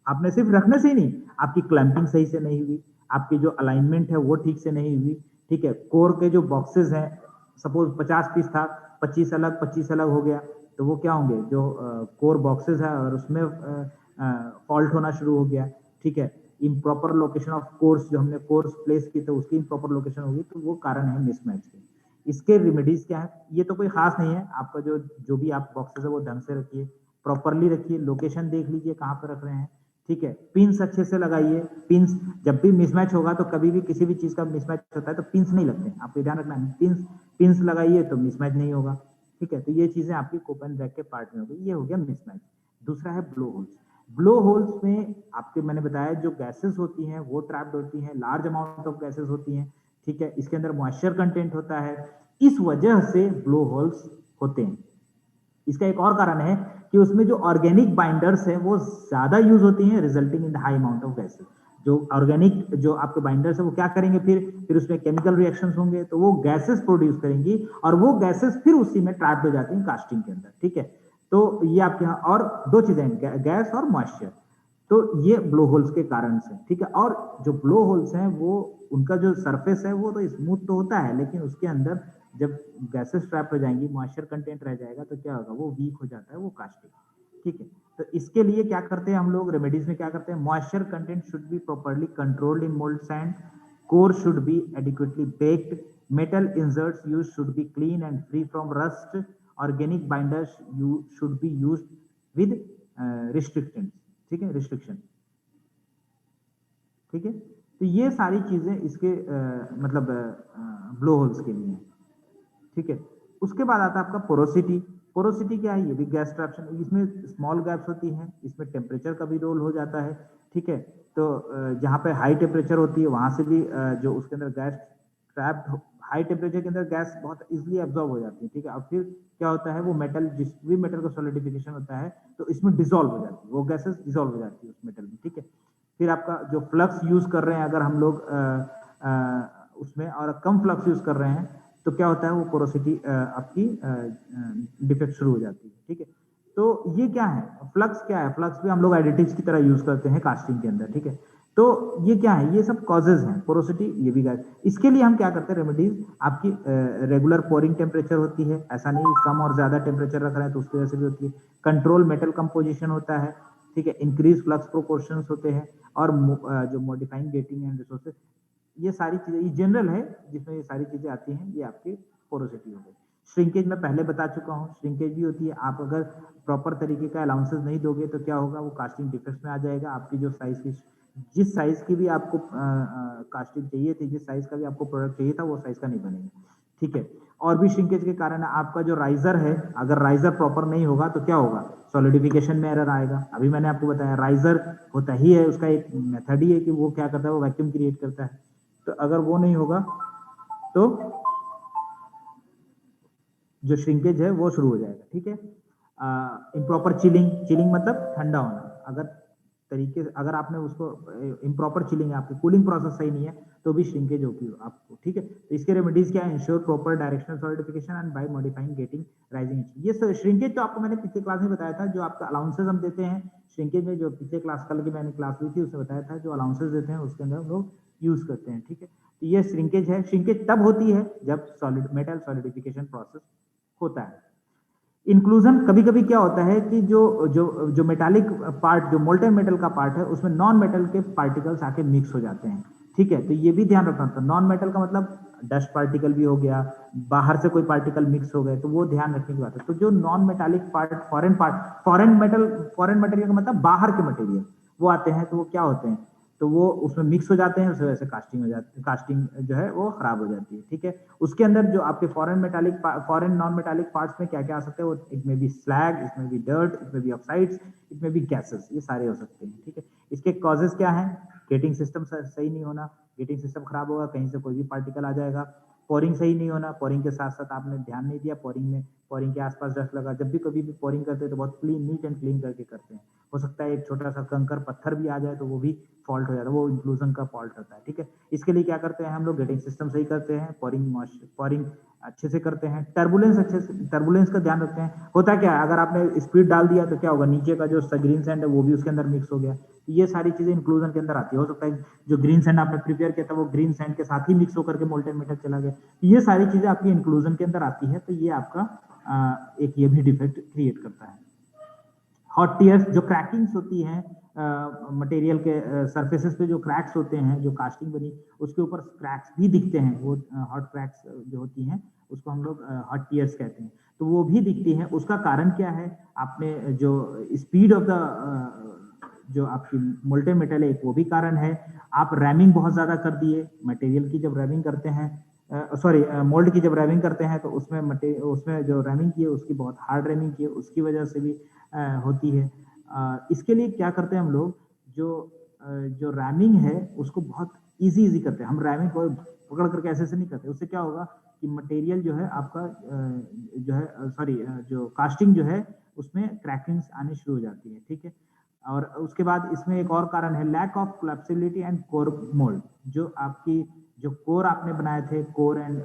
[SPEAKER 1] आपने सिर्फ रखने से ही नहीं, आपकी क्लैंपिंग सही से नहीं हुई, आपकी जो अलाइनमेंट है वो ठीक से नहीं हुई, ठीक है। कोर के जो बॉक्सेस हैं, सपोज 50 पीस था, 25 अलग हो गया, तो वो क्या होंगे, जो कोर बॉक्सेस है और उसमें फॉल्ट होना शुरू हो गया, ठीक है। इम्प्रॉपर लोकेशन ऑफ कोर्स, जो हमने कोर्स प्लेस की तो उसकी इम्प्रॉपर लोकेशन होगी, तो वो कारण है मिसमैच के। इसके रेमेडीज क्या है, ये तो कोई खास नहीं है, आपका जो भी आप बॉक्सेस है वो ढंग से रखिए, प्रॉपरली रखिए, लोकेशन देख लीजिए कहाँ पर रख रहे हैं, ठीक है। पिंस अच्छे से लगाइए, पिंस जब भी मिसमैच होगा तो कभी भी किसी भी चीज का मिसमैच होता है तो पिंस नहीं लगते हैं, आपको ध्यान रखना है। पिंस लगाइए तो मिसमैच नहीं होगा, ठीक है। तो ये चीजें आपकी कोप एंड ड्रैग के पार्ट में हो गई, ये हो गया मिसमैच। दूसरा है ब्लो होल्स। ब्लो होल्स में आपके मैंने बताया जो गैसेस होती हैं वो ट्रैप्ड होती हैं, लार्ज अमाउंट ऑफ गैसेस होती हैं, ठीक है। इसके अंदर मॉइस्चर कंटेंट होता है, इस वजह से ब्लो होल्स होते हैं। इसका एक और कारण है कि उसमें जो ऑर्गेनिक बाइंडर्स है वो ज्यादा यूज होती हैं, resulting in the high amount of gases. जो ऑर्गेनिक जो आपके बाइंडर्स है वो क्या करेंगे, फिर उसमें केमिकल रिएक्शंस होंगे तो वो गैसेस प्रोड्यूस करेंगी और वो गैसेस फिर उसी में ट्रैप हो जाती हैं कास्टिंग के अंदर, ठीक है। तो ये आपके यहाँ और दो चीजें, गैस और मॉइस्चर, तो ये ब्लो होल्स के कारण से, ठीक है। और जो ब्लो होल्स हैं वो उनका जो सरफेस है वो तो स्मूथ तो होता है, लेकिन उसके अंदर जब गैसेस ट्रैप हो जाएंगी, मॉइस्चर कंटेंट रह जाएगा, तो क्या होगा, वो वीक हो जाता है, वो कास्टिंग, ठीक है। तो इसके लिए क्या करते हैं हम लोग, रेमेडीज में क्या करते हैं, moisture content should be properly controlled in mould sand, core should be adequately baked, metal inserts use should be clean and free from rust, organic binders should be used with restriction, ठीक है, restriction, ठीक है। तो ये सारी चीजें इसके मतलब ब्लो होल्स के लिए, ठीक है। उसके बाद आता है आपका पोरोसिटी। पोरोसिटी क्या है, ये भी गैस ट्रैप्शन, इसमें स्मॉल गैप्स होती हैं, इसमें टेम्परेचर का भी रोल हो जाता है, ठीक है। तो जहाँ पे हाई टेम्परेचर होती है वहां से भी जो उसके अंदर गैस ट्रैप्ड, हाई टेम्परेचर के अंदर गैस बहुत इजीली एब्जॉर्ब हो जाती है, ठीक है। और फिर क्या होता है, वो मेटल, जिस भी मेटल का सॉलिडिफिकेशन होता है तो इसमें डिसॉल्व हो जाती है, वो गैसेस डिसॉल्व हो जाती है उस मेटल में, ठीक है। फिर आपका जो फ्लक्स यूज कर रहे हैं अगर हम लोग उसमें और कम फ्लक्स यूज कर रहे हैं तो क्या होता है, वो पोरोसिटी आपकी डिफेक्ट शुरू हो जाती है, ठीक है। तो ये क्या है, फ्लक्स क्या है, फ्लक्स भी हम लोग एडिटिव्स की तरह यूज करते हैं कास्टिंग के अंदर, ठीक है। तो ये क्या है, ये सब कॉजेज हैं, पोरोसिटी, ये भी गैस। इसके लिए हम क्या करते हैं, रेमेडीज आपकी रेगुलर पोरिंग टेम्परेचर होती है, ऐसा नहीं कम और ज्यादा टेम्परेचर रख रहे हैं तो उसकी वजह से भी होती है। कंट्रोल मेटल कंपोजिशन होता है, ठीक है। इंक्रीज फ्लक्स प्रोपोर्शंस होते हैं, और जो मॉडिफाइंग गेटिंग एंड रिसोर्सेज, ये सारी चीजें, ये जनरल है जिसमें ये सारी चीजें आती हैं, ये आपकी पोरोसिटी हो गई। श्रिंकेज में पहले बता चुका हूँ, श्रिंकेज भी होती है, आप अगर प्रॉपर तरीके का अलाउंसेस नहीं दोगे तो क्या होगा, वो कास्टिंग डिफेक्ट्स में आ जाएगा। आपकी जो साइज की, जिस साइज की भी आपको कास्टिंग चाहिए थी, जिस साइज का भी आपको प्रोडक्ट चाहिए था, वो साइज का नहीं बनेगा, ठीक है। और भी श्रिंकेज के कारण आपका जो राइजर है, अगर राइजर प्रॉपर नहीं होगा तो क्या होगा, सॉलिडिफिकेशन में एरर आएगा। अभी मैंने आपको बताया राइजर होता ही है, उसका एक मेथड ही है कि वो क्या करता है, वो वैक्यूम क्रिएट करता है। तो अगर वो नहीं होगा तो जो श्रिंकेज है वो शुरू हो जाएगा, ठीक है। इम्प्रॉपर चिलिंग, चिलिंग मतलब ठंडा होना, अगर आपने उसको इम्प्रॉपर चिलिंग है, आपकी कूलिंग प्रोसेस सही नहीं है तो भी श्रिंकेज होगी आपको, ठीक है। तो इसके रेमेडीज क्या है, ensure proper directional solidification and by modifying gating rising. ये श्रिंकेज तो आपको मैंने पिछले क्लास में बताया था, जो आपका अलाउंसेस हम देते हैं श्रिंकेज में, जो पिछले क्लास कल की मैंने क्लास ली थी उसमें बताया था, जो अलाउंसेस देते हैं उसके अंदर हम लोग यूज करते हैं, ठीक है। तो ये श्रिंकेज है। श्रिंकेज तब होती है जब मेटल सॉलिडिफिकेशन प्रोसेस होता है। इंक्लूजन, कभी कभी क्या होता है कि जो मेटालिक पार्ट, जो मोल्टेन मेटल का पार्ट है, उसमें नॉन मेटल के पार्टिकल्स आके मिक्स हो जाते हैं, ठीक है, तो ये भी ध्यान रखना था। नॉन मेटल का मतलब डस्ट पार्टिकल भी हो गया, बाहर से कोई पार्टिकल मिक्स हो गए, तो वो ध्यान रखने की बात है। तो जो non metallic part, foreign material का मतलब बाहर के मटेरियल वो आते हैं, तो वो क्या होते हैं, तो वो उसमें मिक्स हो जाते हैं, उस वजह से कास्टिंग हो जाती है, कास्टिंग जो है वो खराब हो जाती है। ठीक है, उसके अंदर जो आपके फॉरेन नॉन मेटालिक पार्ट्स में क्या क्या आ सकते हैं, वो इट में बी स्लैग, इट में बी डर्ट, इट में बी ऑक्साइड्स, इट में बी गैसेस, ये सारे हो सकते हैं। ठीक है, इसके कॉजेस क्या है, गेटिंग सिस्टम सही नहीं होना, गेटिंग सिस्टम खराब होगा, कहीं से कोई भी पार्टिकल आ जाएगा, पोरिंग सही नहीं होना, पोरिंग के साथ साथ आपने ध्यान नहीं दिया, पोरिंग के आसपास डस्ट लगा। जब भी कभी भी पोरिंग करते हैं तो बहुत नीट एंड क्लीन करके करते हैं। हो सकता है एक छोटा सा कंकर पत्थर भी आ जाए तो वो भी फॉल्ट हो जाता है, वो इंक्लूजन का फॉल्ट होता है। ठीक है, इसके लिए क्या करते हैं हम लोग, गेटिंग सिस्टम सही करते हैं, पोरिंग अच्छे से करते हैं, टर्बुलेंस का ध्यान रखते हैं। होता क्या है, अगर आपने स्पीड डाल दिया तो क्या होगा, नीचे का जो ग्रीन सैंड है वो भी उसके अंदर मिक्स हो गया, ये सारी चीजें इंक्लूजन के अंदर आती है। हो सकता है जो ग्रीन सैंड आपने प्रिपेयर किया था वो ग्रीन सैंड के साथ ही मिक्स होकर के मोल्टेन मेटल चला गया, ये सारी चीजें आपकी इंक्लूजन के अंदर आती है, तो ये आपका एक ये भी डिफेक्ट क्रिएट करता है। हॉट टीयर्स, जो क्रैकिंग्स होती हैं मटेरियल के सरफेसेस पे, जो क्रैक्स होते हैं, जो कास्टिंग बनी उसके ऊपर क्रैक्स भी दिखते हैं, वो हॉट क्रैक्स जो होती हैं उसको हम लोग हॉट टीयर्स कहते हैं, तो वो भी दिखती है। उसका कारण क्या है, आपने जो स्पीड ऑफ द जो आपकी मोल्टेन मेटल है वो भी कारण है। आप रैमिंग बहुत ज्यादा कर दिए, मटेरियल की जब रैमिंग करते हैं, सॉरी मोल्ड की जब रैमिंग करते हैं तो उसमें जो रैमिंग की है उसकी बहुत हार्ड रैमिंग की है, उसकी वजह से भी होती है। इसके लिए क्या करते हैं हम लोग, जो रैमिंग है उसको बहुत इजी करते हैं हम, रैमिंग को पकड़ करके ऐसे से नहीं करते। उससे क्या होगा कि मटेरियल जो है आपका जो है सॉरी जो कास्टिंग जो है उसमें क्रैकिंग्स आने शुरू हो जाती है। ठीक है, और उसके बाद इसमें एक और कारण है, lack of collapsibility and core mould. जो कोर आपने बनाए थे, कोर एंड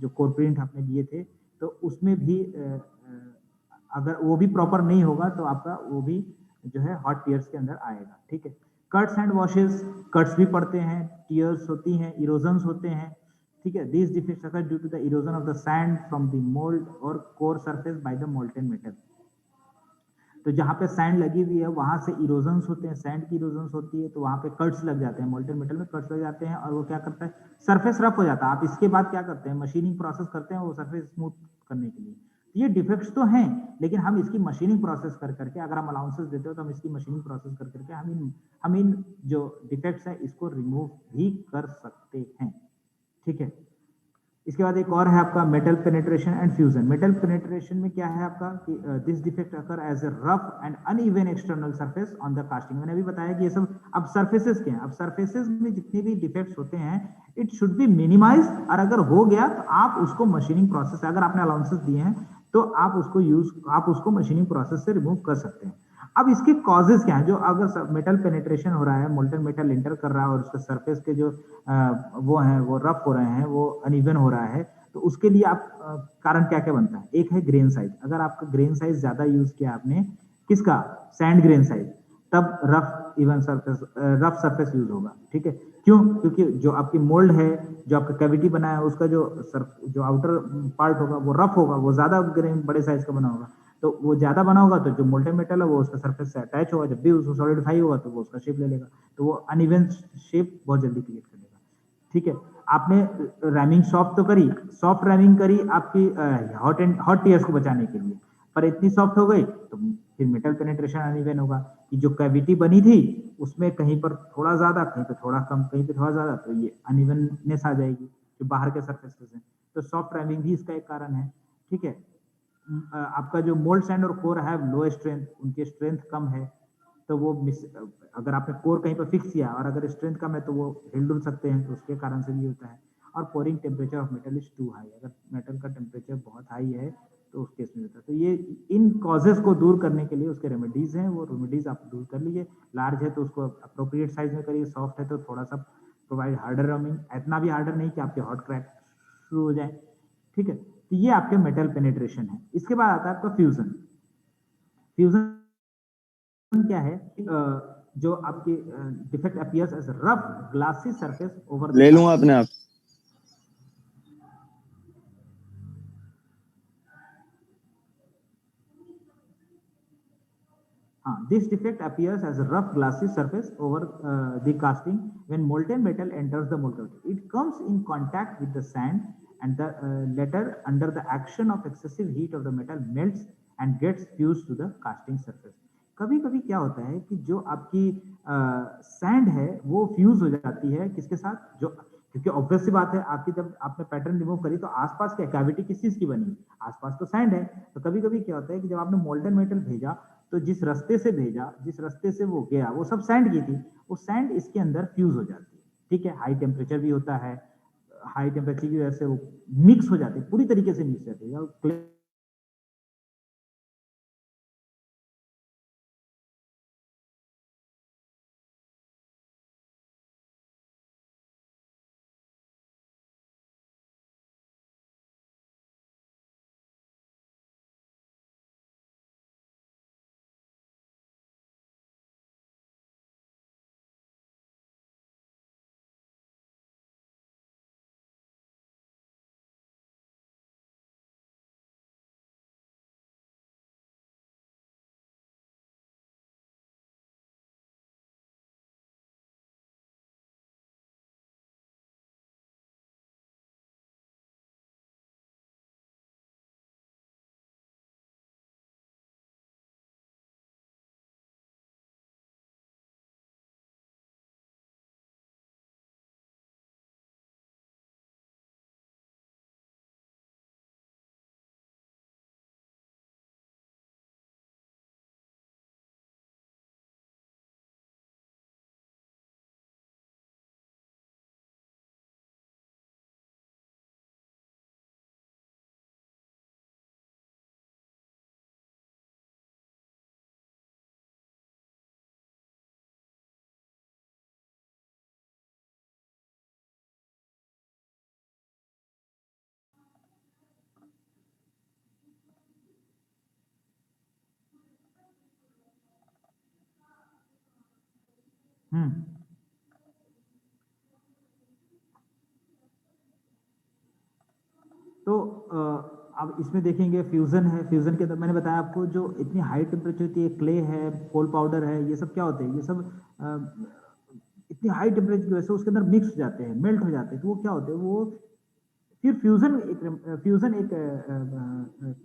[SPEAKER 1] जो कोर प्रिंट आपने लिए थे, तो उसमें भी अगर वो भी प्रॉपर नहीं होगा तो आपका वो भी जो है हॉट टीयर्स के अंदर आएगा। ठीक है, कट्स एंड वॉशेस, कट्स भी पड़ते हैं, टीयर्स होती हैं, इरोजन्स होते हैं। ठीक है, this defects occur due to the erosion of the sand from the mould और core surface by the molten metal. तो जहाँ पे सैंड लगी हुई है वहां से इरोजन्स होते हैं, सैंड की इरोजन्स होती है, तो वहां पे कट्स लग जाते हैं, मोल्टेन मेटल में कट्स लग जाते हैं, और वो क्या करता है, सरफेस रफ हो जाता है। आप इसके बाद क्या करते हैं, मशीनिंग प्रोसेस करते हैं वो सरफेस स्मूथ करने के लिए। ये डिफेक्ट्स तो हैं, लेकिन हम इसकी मशीनिंग प्रोसेस कर करके, अगर हम अलाउंसेस देते हो तो हम इसकी मशीनिंग प्रोसेस कर करके हम इन जो डिफेक्ट्स है इसको रिमूव भी कर सकते हैं। ठीक है, इसके बाद एक और है आपका metal penetration and fusion. Metal penetration में क्या है आपका कि this defect occur as a rough and uneven external surface on the casting. मैंने अभी बताया कि ये सब अब सरफेसेस के हैं, अब सरफेसेस में जितने भी डिफेक्ट्स होते हैं इट शुड बी मिनिमाइज, और अगर हो गया तो आप उसको मशीनिंग प्रोसेस, अगर आपने अलाउंसेस दिए हैं तो आप उसको मशीनिंग प्रोसेस से रिमूव कर सकते हैं। अब इसके कॉजेस क्या है, जो अगर मेटल पेनिट्रेशन हो रहा है, मोल्टेन मेटल इंटर कर रहा है और उसके सरफेस के जो वो हैं वो रफ हो रहे हैं, वो अनइवन हो रहा है, तो उसके लिए आप कारण क्या क्या बनता है। एक है ग्रेन साइज, अगर आपका ग्रेन साइज ज्यादा यूज किया आपने, किसका, सैंड ग्रेन साइज, तब रफ सरफेस यूज होगा। ठीक है, क्यों, क्योंकि जो आपकी मोल्ड है, जो आपका कैविटी बना है, उसका जो आउटर पार्ट होगा वो रफ होगा, वो ज्यादा ग्रेन बड़े साइज का बना होगा, तो वो ज्यादा बना होगा तो जो मोल्टेन मेटल है वो उसका सरफेस से अटैच होगा, जब भी उसको सॉलिडिफाई होगा तो वो उसका शेप ले लेगा, तो वो अनइवन शेप बहुत जल्दी क्रिएट कर लेगा। ठीक है, आपने रैमिंग सॉफ्ट रैमिंग करी आपकी हॉट टीयर्स को बचाने के लिए, पर इतनी सॉफ्ट हो गई तो फिर मेटल पेनिट्रेशन अनइवन होगा कि जो कैविटी बनी थी उसमें कहीं पर थोड़ा ज्यादा, कहीं पे थोड़ा कम, कहीं पे थोड़ा ज्यादा, तो ये अनइवननेस आ जाएगी जो बाहर के सरफेसेस हैं। तो सॉफ्ट रैमिंग भी इसका एक कारण है। ठीक है, आपका जो मोल्ड सैंड और कोर है लो स्ट्रेंथ, उनकी स्ट्रेंथ कम है, तो वो अगर आपने कोर कहीं पर फिक्स किया और अगर स्ट्रेंथ कम है तो वो हिल डुल सकते हैं, तो उसके कारण से भी होता है। और pouring temperature of metal is too high, अगर मेटल का टेम्परेचर बहुत हाई है तो उस केस में होता है। तो ये इन कॉजेस को दूर करने के लिए उसके रेमेडीज हैं, वो रेमेडीज आप दूर कर लीजिए। लार्ज है तो उसको अप्रोप्रिएट साइज में करिए, सॉफ्ट है तो थोड़ा सा प्रोवाइड हार्डर रमिंग, इतना भी हार्डर नहीं कि आपके हॉट क्रैक शुरू हो जाए। ठीक है, तो ये आपके मेटल पेनिट्रेशन है। इसके बाद आता है आपका फ्यूजन। फ्यूजन क्या है, जो आपकी defect appears as rough glassy surface over the
[SPEAKER 2] ले लूंगा अपने आप।
[SPEAKER 1] This defect appears as a rough glassy surface over the casting when molten metal enters the mold cavity. It comes in contact with the sand and the latter under the action of excessive heat of the metal melts and gets fused to the casting surface. कभी कभी क्या होता है कि जो आपकी sand है वो फ्यूज हो जाती है किसके साथ, जो क्योंकि ऑब्वियस सी बात है आपकी जब आपने पैटर्न रिमूव करी तो आसपास क्या कैविटी किस चीज की बनी, आसपास तो सैंड है। तो कभी कभी क्या होता है कि जब आपने मोल्डन मेटल भेजा तो जिस रास्ते से भेजा, जिस रास्ते से वो गया वो सब सैंड की थी, वो सैंड इसके अंदर फ्यूज हो जाती है। ठीक है, हाई टेम्परेचर भी होता है, हाई टेम्परेचर की वजह से वो मिक्स हो जाती है, पूरी तरीके से मिक्स हो जाती है। तो अब इसमें देखेंगे फ्यूजन है, फ्यूजन के अंदर मैंने बताया आपको जो इतनी हाई टेम्परेचर होती है, क्ले है, कोल पाउडर है, ये सब क्या होते हैं, ये सब इतनी हाई टेम्परेचर की वजह से उसके अंदर मिक्स हो जाते हैं, मेल्ट हो जाते हैं, तो वो क्या होते हैं, वो फिर फ्यूजन एक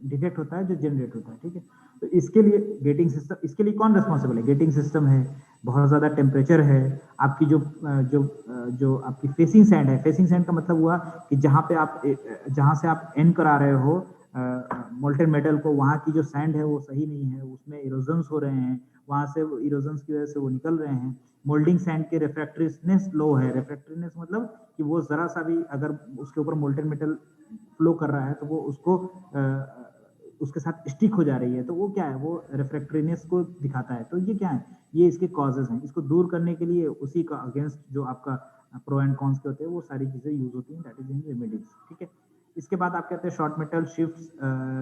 [SPEAKER 1] डिफेक्ट होता है जो जनरेट होता है। ठीक है, तो इसके लिए गेटिंग सिस्टम, इसके लिए कौन रिस्पॉन्सिबल है, गेटिंग सिस्टम है, बहुत ज्यादा टेम्परेचर है, आपकी जो आपकी फेसिंग सैंड है, फेसिंग सैंड का मतलब हुआ कि जहां से आप एंड करा रहे हो मोल्टेन मेटल को, वहां की जो सैंड है वो सही नहीं है, उसमें इरोजन्स हो रहे हैं, वहां से इरोजन्स की वजह से वो निकल रहे हैं। मोल्डिंग सैंड के रेफ्रैक्टरीनेस लो है, रेफ्रैक्टरीनेस मतलब कि वो जरा सा भी अगर उसके ऊपर मोल्टेन मेटल फ्लो कर रहा है तो वो उसके साथ स्टिक हो जा रही है, तो वो क्या है, वो रेफ्रैक्टरीनेस को दिखाता है। तो ये क्या है, ये इसके कॉजेज हैं। इसको दूर करने के लिए उसी का अगेंस्ट जो आपका प्रो एंड कॉन्स के होते हैं वो सारी चीजें यूज होती हैं, दैट इज इन रेमेडीज। ठीक है, इसके बाद आप कहते हैं शॉर्ट मेटल शिफ्ट्स,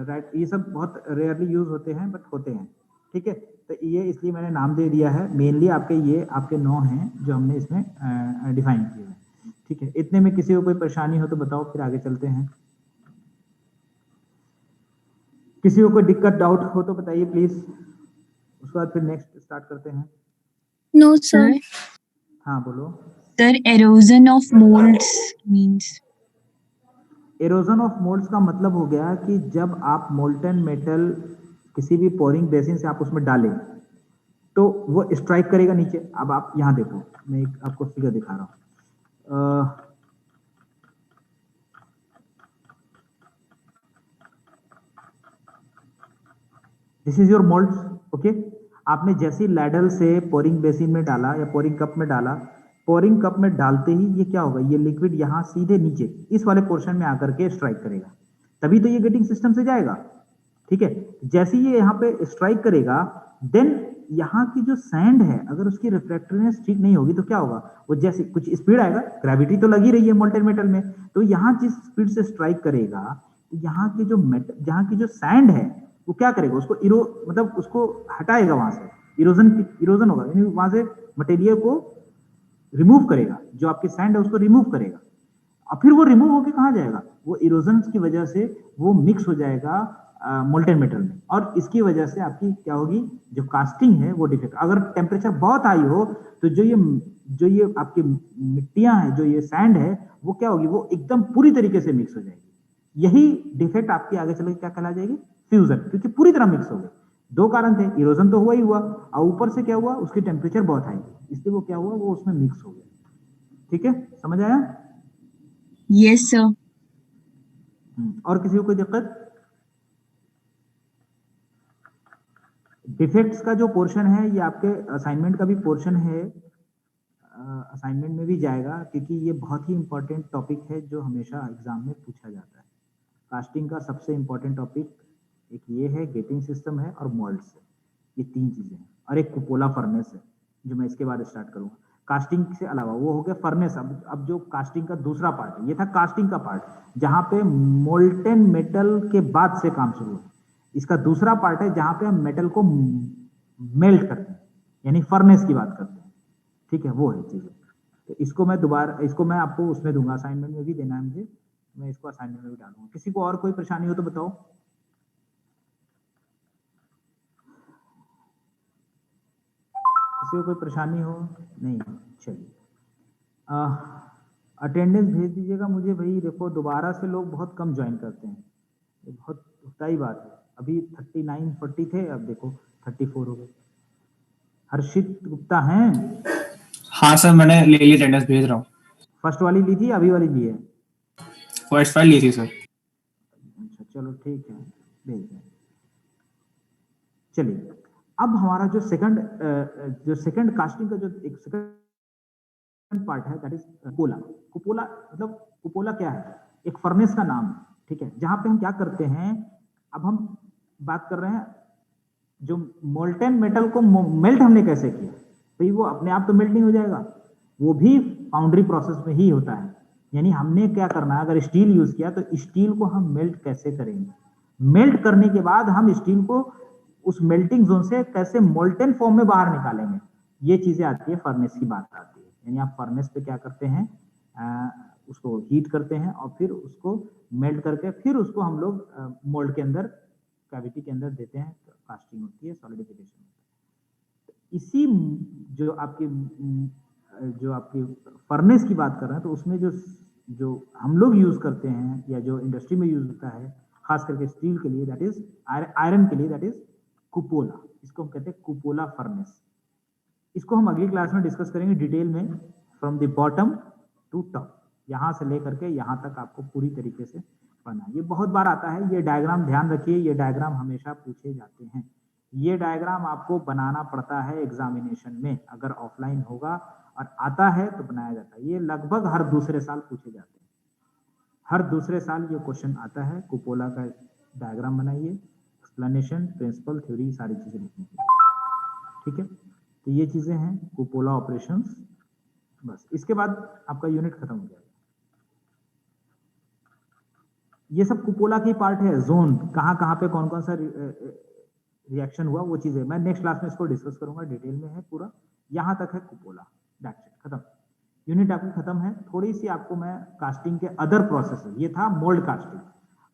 [SPEAKER 1] राइट, ये सब बहुत रेयरली यूज होते हैं बट होते हैं। ठीक है, तो ये इसलिए मैंने नाम दे दिया है, मेनली ये आपके 9 हैं जो हमने इसमें डिफाइन किए हैं। ठीक है, इतने में किसी को कोई परेशानी हो तो बताओ, फिर आगे चलते हैं। किसी को कोई दिक्कत डाउट हो तो बताइए प्लीज, उसके बाद फिर नेक्स्ट स्टार्ट करते हैं।
[SPEAKER 5] No, sir.
[SPEAKER 1] हाँ बोलो।
[SPEAKER 3] Sir, erosion of molds means?
[SPEAKER 1] Halogen of moulds का मतलब हो गया कि जब आप मोल्टन मेटल किसी भी पोरिंग बेसिन से आप उसमें डालें तो वो स्ट्राइक करेगा नीचे। अब आप यहाँ देखो, मैं एक आपको फिगर दिखा रहा हूँ। This is your mould. Okay, आपने जैसी लैडल से पोरिंग बेसिन में डाला या पोरिंग कप में डाला, पोरिंग कप में डालते ही ये क्या होगा, ये लिक्विड यहाँ सीधे नीचे इस वाले पोर्शन में आकर के स्ट्राइक करेगा, तभी तो ये गेटिंग सिस्टम से जाएगा। ठीक है, जैसे ये यहाँ पे स्ट्राइक करेगा, देन यहाँ की जो सैंड है अगर उसकी रिफ्रैक्टरीनेस ठीक नहीं होगी तो क्या होगा, वो जैसे कुछ स्पीड आएगा, ग्रेविटी तो लगी रही है मोल्टेन मेटल में, तो यहाँ जिस स्पीड से स्ट्राइक करेगा यहाँ की जो सैंड है वो क्या करेगा, उसको मतलब उसको हटाएगा, वहां से इरोजन होगा, यानी वहां से मटेरियल को रिमूव करेगा, जो आपकी सैंड है उसको रिमूव करेगा। और फिर वो रिमूव होकर कहाँ जाएगा, वो इरोजन की वजह से वो मिक्स हो जाएगा मोल्टेन मेटल में, और इसकी वजह से आपकी क्या होगी, जो कास्टिंग है वो डिफेक्ट, अगर टेम्परेचर बहुत हाई हो तो जो ये आपकी मिट्टियां हैं, जो ये सैंड है, वो क्या होगी, वो एकदम पूरी तरीके से मिक्स हो जाएगी। यही डिफेक्ट आपकी आगे चल के क्या कहला जाएगी, फ्यूजन, क्योंकि पूरी तरह मिक्स हो गई। दो कारण थे, इरोजन तो हुआ ही हुआ, और ऊपर से क्या हुआ, उसकी टेम्परेचर बहुत हाई, इसलिए वो क्या हुआ, वो उसमें मिक्स हो गया। ठीक है, समझ आया?
[SPEAKER 3] Yes, sir.
[SPEAKER 1] और किसी को कोई दिक्कत? डिफेक्ट्स का जो पोर्शन है ये आपके असाइनमेंट का भी पोर्शन है, असाइनमेंट में भी जाएगा, क्योंकि ये बहुत ही इंपॉर्टेंट टॉपिक है जो हमेशा एग्जाम में पूछा जाता है। कास्टिंग का सबसे इंपॉर्टेंट टॉपिक एक ये है, गेटिंग सिस्टम है, और मोल्ड्स है, ये तीन चीजें हैं, और एक कुपोला फर्नेस है जो मैं इसके बाद स्टार्ट करूंगा। कास्टिंग से अलावा वो हो गया फर्नेस। अब जो कास्टिंग का दूसरा पार्ट है, ये था कास्टिंग का पार्ट, जहां पे मोल्टेन मेटल के बाद से काम शुरू है। इसका दूसरा पार्ट है जहां पे हम मेटल को मेल्ट करते हैं, यानी फर्नेस की बात करते हैं। ठीक है, वो है चीजें। तो इसको मैं आपको उसमें दूंगा, असाइनमेंट में भी देना है मुझे, मैं इसको असाइनमेंट में भी डालूंगा। किसी को और कोई परेशानी हो तो बताओ। किसी को कोई परेशानी हो? नहीं, चलिए अटेंडेंस भेज दीजिएगा मुझे भाई। देखो दोबारा से लोग बहुत कम ज्वाइन करते हैं, ये बहुत दुखदाई बात है। अभी 39 40 थे, अब देखो 34 हो गए। हर्षित गुप्ता हैं?
[SPEAKER 4] हाँ सर, मैंने ले ली, अटेंडेंस भेज रहा हूँ।
[SPEAKER 1] फर्स्ट वाली ली थी, अभी वाली ली है?
[SPEAKER 4] फर्स्ट फाइल ली थी सर।
[SPEAKER 1] अच्छा चलो ठीक है, भेज दें। चलिए, अब हमारा जो सेकंड कास्टिंग का जो एक सेकंड पार्ट है, दैट इज कुपोला। कुपोला मतलब, कुपोला क्या है, एक फर्नेस का नाम है। ठीक है, जहां पे हम क्या करते हैं, अब हम बात कर रहे हैं जो मोल्टेन मेटल को मेल्ट हमने कैसे किया, तो वो अपने आप तो मेल्ट नहीं हो जाएगा, वो भी फाउंड्री प्रोसेस में ही होता है। यानी हमने क्या करना है, अगर स्टील यूज किया तो स्टील को हम मेल्ट कैसे करेंगे, मेल्ट करने के बाद हम स्टील को उस मेल्टिंग जोन से कैसे मोल्टेन फॉर्म में बाहर निकालेंगे, ये चीजें आती है, फर्नेस की बात आती है। यानी आप फर्नेस पे क्या करते हैं, उसको हीट करते हैं और फिर उसको मेल्ट करके फिर उसको हम लोग मोल्ड के अंदर, कैविटी के अंदर देते हैं, तो कास्टिंग होती है, सॉलिडिफिकेशन होता है। इसी जो आपकी फर्नेस की बात कर रहे हैं, तो उसमें जो हम लोग यूज करते हैं या जो इंडस्ट्री में यूज होता है, खास करके स्टील के लिए, दैट इज आयरन के लिए, दैट इज कुपोला। इसको हम कहते हैं कुपोला फर्नेस। इसको हम अगली क्लास में डिस्कस करेंगे डिटेल में, from the bottom to top, यहां से लेकर के यहां तक आपको पूरी तरीके से पढ़ना है। ये बहुत बार आता है, ये डायग्राम ध्यान रखिए, ये डायग्राम हमेशा पूछे जाते हैं। ये डायग्राम आपको बनाना पड़ता है एग्जामिनेशन में, अगर ऑफलाइन होगा और आता है तो बनाया जाता है। ये लगभग हर दूसरे साल पूछे जाते हैं, हर दूसरे साल ये क्वेश्चन आता है। कुपोला का डायग्राम बनाइए, एक्सप्लेनेशन, प्रिंसिपल, थ्योरी, सारी चीजें लिखनी है। ठीक है, तो ये चीजें हैं कुपोला ऑपरेशंस। बस इसके बाद आपका यूनिट खत्म हो जाएगा। ये सब कुपोला की पार्ट है, जोन कहाँ कहाँ पे कौन कौन सा रिएक्शन हुआ, वो चीजें मैं नेक्स्ट क्लास में इसको डिस्कस करूंगा, डिटेल में है पूरा। यहां तक है कुपोला, दैट्स इट, खत्म। यूनिट आपकी खत्म है। थोड़ी सी आपको मैं कास्टिंग के अदर प्रोसेस, ये था मोल्ड कास्टिंग।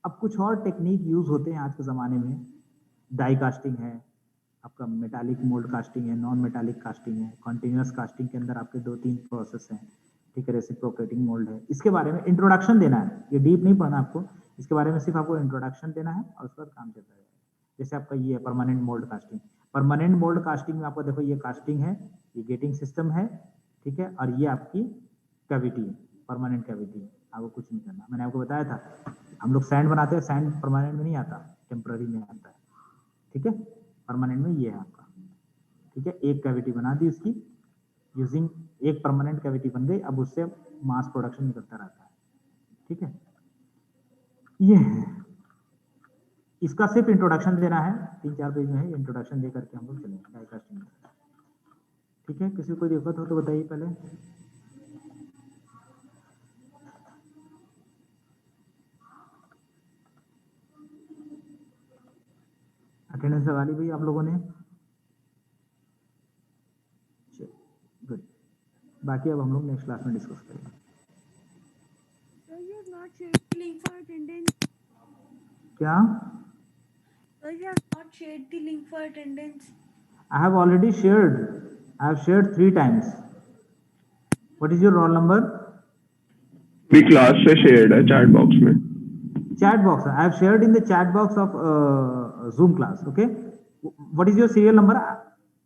[SPEAKER 1] अब कुछ और टेक्निक यूज होते हैं आज के जमाने में, डाई कास्टिंग है, आपका मेटालिक मोल्ड कास्टिंग है, नॉन मेटालिक कास्टिंग है, कंटिन्यूअस कास्टिंग के अंदर आपके 2-3 प्रोसेस हैं। ठीक है, रेसिप्रोकेटिंग मोल्ड है। इसके बारे में इंट्रोडक्शन देना है, ये डीप नहीं पढ़ना आपको, इसके बारे में सिर्फ आपको इंट्रोडक्शन देना है और उसके बाद काम चलता है। जैसे आपका ये है permanent mould casting. Permanent mould casting में आपको देखो, ये कास्टिंग है, ये गेटिंग सिस्टम है, ठीक है, और ये आपकी कैविटी है, परमानेंट कैविटी। आपको कुछ नहीं करना, मैंने आपको बताया था, हम लोग सैंड बनाते हैं, सैंड परमानेंट में नहीं आता, टेम्पररी में आता है। ठीक है, परमानेंट में ये है आपका। ठीक है, एक कैविटी बना दी उसकी यूजिंग, एक परमानेंट कैविटी बन गई, अब उससे मास प्रोडक्शन निकलता रहता है। ठीक है, ये है, इसका सिर्फ इंट्रोडक्शन देना है, 3-4 पेज में है, इंट्रोडक्शन दे करके हम लोग चलेंगे डाई कास्टिंग। ठीक है, किसी को कोई दिक्कत हो तो बताइए पहले। अटेंडेंस लगा ली भाई आप लोगों ने? गुड, बाकी अब हम लोग नेक्स्ट क्लास में डिस्कस करेंगे।
[SPEAKER 5] Sir, you're not sharing link for attendance.
[SPEAKER 1] क्या?
[SPEAKER 5] Sir, you have not shared the link for attendance.
[SPEAKER 1] I have already shared. I have shared 3 times. What is your roll number?
[SPEAKER 6] भी class से shared है chat box में.
[SPEAKER 1] Chat box. I have shared in the chat box of Zoom class. Okay. What is your serial number?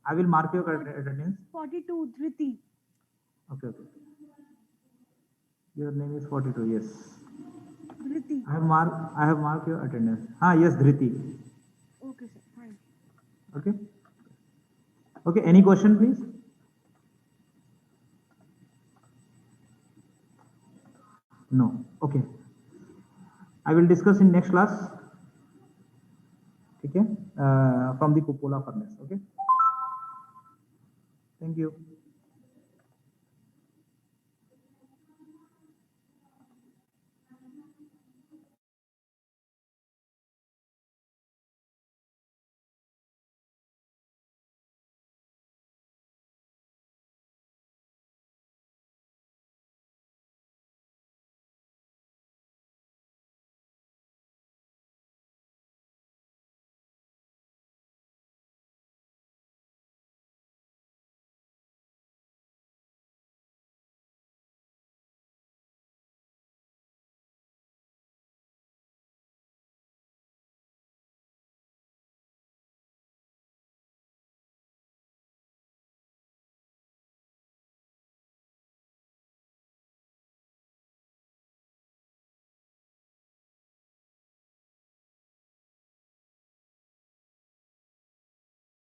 [SPEAKER 1] I will mark your attendance.
[SPEAKER 5] 42, Dhriti.
[SPEAKER 1] Okay. Okay. Your name is 42. Yes.
[SPEAKER 5] Dhriti.
[SPEAKER 1] I have marked your attendance. Yes, Dhriti.
[SPEAKER 5] Okay, sir. Fine.
[SPEAKER 1] Okay. Okay. Any question, please? No. Okay. I will discuss in next class. Okay. From the cupola furnace. Okay. Thank you.